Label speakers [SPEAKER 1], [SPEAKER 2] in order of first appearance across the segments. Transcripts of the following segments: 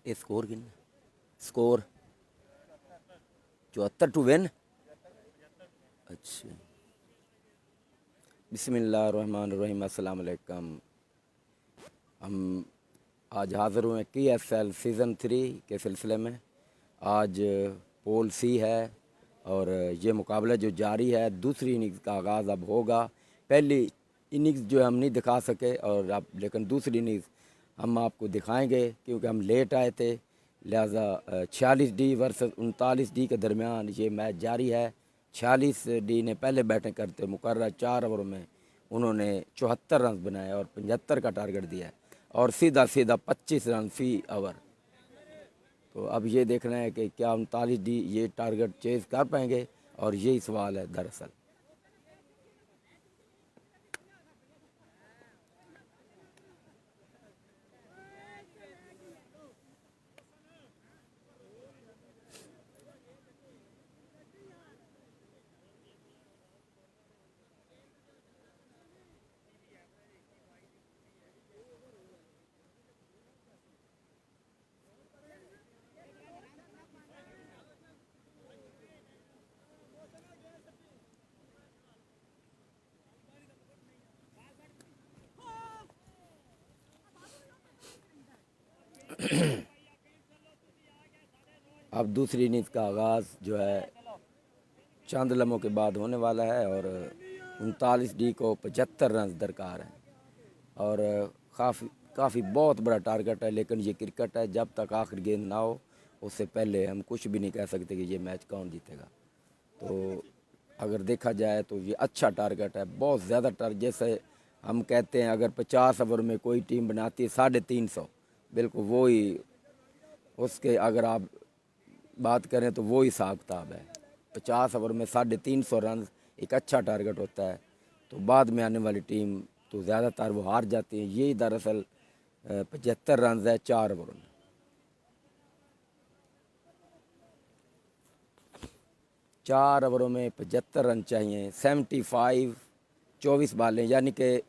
[SPEAKER 1] ये स्कोर कितना score 74 to win. अच्छा, बिस्मिल्लाहिर्रहमानिर्रहीम, अस्सलाम वालेकुम। हम आज हाज़िर हुए KSL सीज़न 3 के सिलसिले में। आज पोल सी है और ये मुकाबला जो जारी है, दूसरी इनिंग्स का आगाज़ अब होगा। पहली इनिंग्स जो हम नहीं दिखा सके और अब लेकिन दूसरी इनिंग्स हम आपको दिखाएंगे क्योंकि हम लेट आए थे, लिहाजा 46D वर्सेस 39D के दरमियान ये मैच जारी है। 46D ने पहले बैटिंग करते मुकर्रर 4 ओवरों में उन्होंने 74 रन बनाए और 75 का टारगेट दिया है और सीधा 25 रन फी ओवर। तो अब ये देखना है कि क्या 39D ये टारगेट चेज़ कर पाएंगे, और यही सवाल है दरअसल। अब दूसरी इनिंग्स का आगाज़ जो है चंद लम्हों के बाद होने वाला है और 39D को 75 रन दरकार हैं और काफ़ी बहुत बड़ा टारगेट है। लेकिन ये क्रिकेट है, जब तक आखिर गेंद ना हो उससे पहले हम कुछ भी नहीं कह सकते कि ये मैच कौन जीतेगा। तो अगर देखा जाए तो ये अच्छा टारगेट है, बहुत ज़्यादा टारगेट। जैसे हम कहते हैं अगर 50 ओवर में कोई टीम बनाती है 350, बिल्कुल वो ही उसके अगर आप बात करें तो वो ही हिसाब किताब है। 50 ओवर में 350 रन एक अच्छा टारगेट होता है। तो बाद में आने वाली टीम तो ज़्यादातर वो हार जाती है। यही दरअसल 75 रन है 4 ओवरों में। 4 ओवरों में 75 रन चाहिए। 75 24 बालें, यानी कि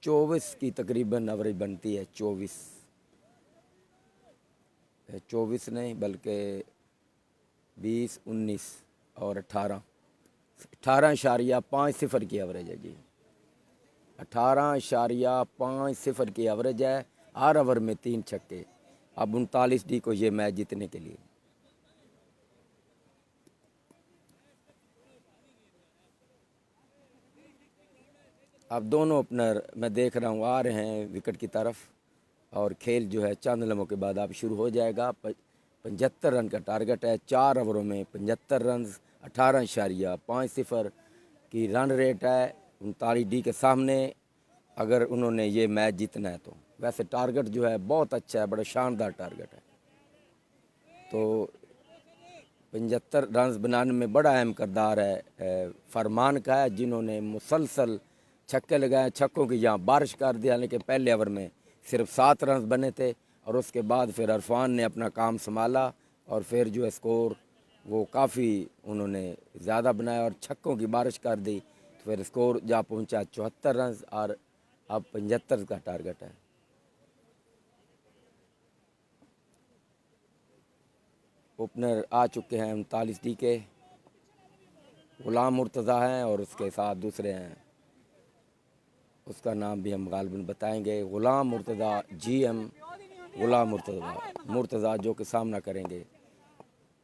[SPEAKER 1] 24 की तकरीबन एवरेज बनती है। 24 नहीं बल्कि 20, 19 और 18.50 की एवरेज है जी। 18.50 की एवरेज है। 8 ओवर में 3 छक्के। अब 39D को ये मैच जीतने के लिए अब दोनों ओपनर मैं देख रहा हूँ आ रहे हैं विकेट की तरफ और खेल जो है चंद लम्हों के बाद अब शुरू हो जाएगा। 75 रन का टारगेट है। 4 ओवरों में 75 रन। 18.50 की रन रेट है 39D के सामने, अगर उन्होंने ये मैच जीतना है तो। वैसे टारगेट जो है बहुत अच्छा है, बड़ा शानदार टारगेट है। तो 75 रन बनाने में बड़ा अहम किरदार है फरमान का है, जिन्होंने मुसलसल छक्के लगाए। छक्कों की यहाँ बारिश कर दिया, लेकिन पहले ओवर में सिर्फ 7 रन बने थे और उसके बाद फिर इरफान ने अपना काम संभाला और फिर जो है स्कोर वो काफ़ी उन्होंने ज़्यादा बनाया और छक्कों की बारिश कर दी। तो फिर स्कोर जा पहुँचा 74 रन और अब 75 का टारगेट है। ओपनर आ चुके हैं 39D के। गुलाम मुर्तज़ा हैं और उसके साथ दूसरे हैं, उसका नाम भी हम गालिबन बताएंगे। गुलाम मुर्तज़ा GM गुलाम मुर्तज़ा जो कि सामना करेंगे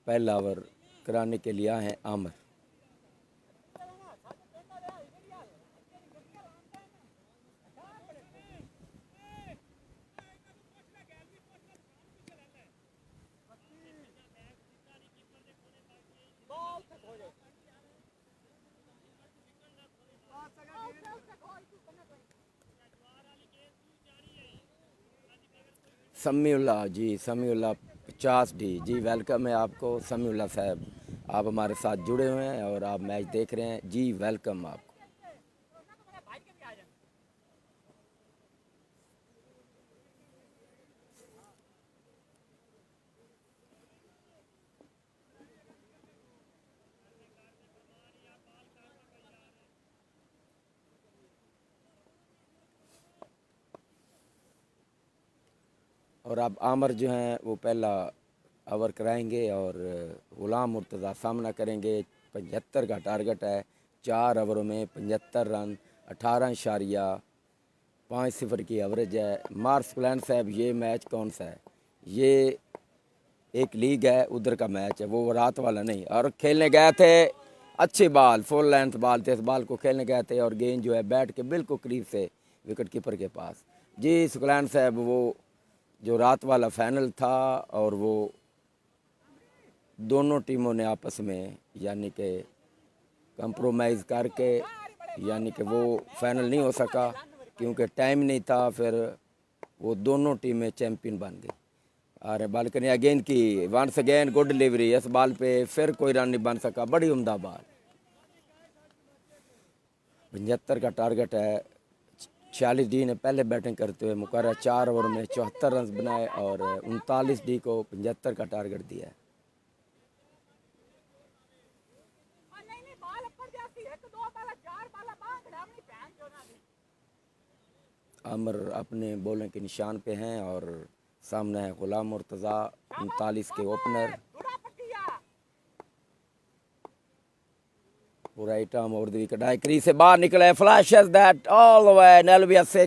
[SPEAKER 1] पहला ओवर कराने के लिए आए हैं आमिर। समीउल्लाह जी, समीउल्लाह 50D जी, वेलकम है आपको समीउल्लाह साहब। आप हमारे साथ जुड़े हुए हैं और आप मैच देख रहे हैं जी, वेलकम आपको। और अब आमर जो हैं वो पहला ओवर कराएंगे और गुलाम मुर्तज़ा सामना करेंगे। 75 का टारगेट है, 4 ओवरों में 75 रन, 18.50 की एवरेज है। मार्स प्लान साहब, ये मैच कौन सा है? ये एक लीग है, उधर का मैच है, वो रात वाला नहीं। और खेलने गए थे, अच्छी बॉल, फुल लेंथ बॉल थे, इस बॉल को खेलने गए थे और गेंद जो है बैट के बिल्कुल करीब से विकेट कीपर के पास। जी सुकलान साहब, वो जो रात वाला फाइनल था और वो दोनों टीमों ने आपस में यानी कि कंप्रोमाइज़ करके यानी कि वो फाइनल नहीं हो सका क्योंकि टाइम नहीं था। फिर वो दोनों टीमें चैम्पियन बन गई। और बालकनी अगेन की, वंस अगेन गुड डिलीवरी, इस बॉल पे फिर कोई रन नहीं बन सका, बड़ी उम्दा बॉल। 75 का टारगेट है। 46 डी ने पहले बैटिंग करते हुए मुकर्रर 4 ओवर में 74 रन बनाए और 39 डी को 75 का टारगेट दिया है। आमर अपने बॉलिंग के निशान पे हैं और सामने है गुलाम मुर्तज़ा, 39 के opener. Right arm over the wicket, crease से बाहर निकले, flashes that all the way, नेलविया से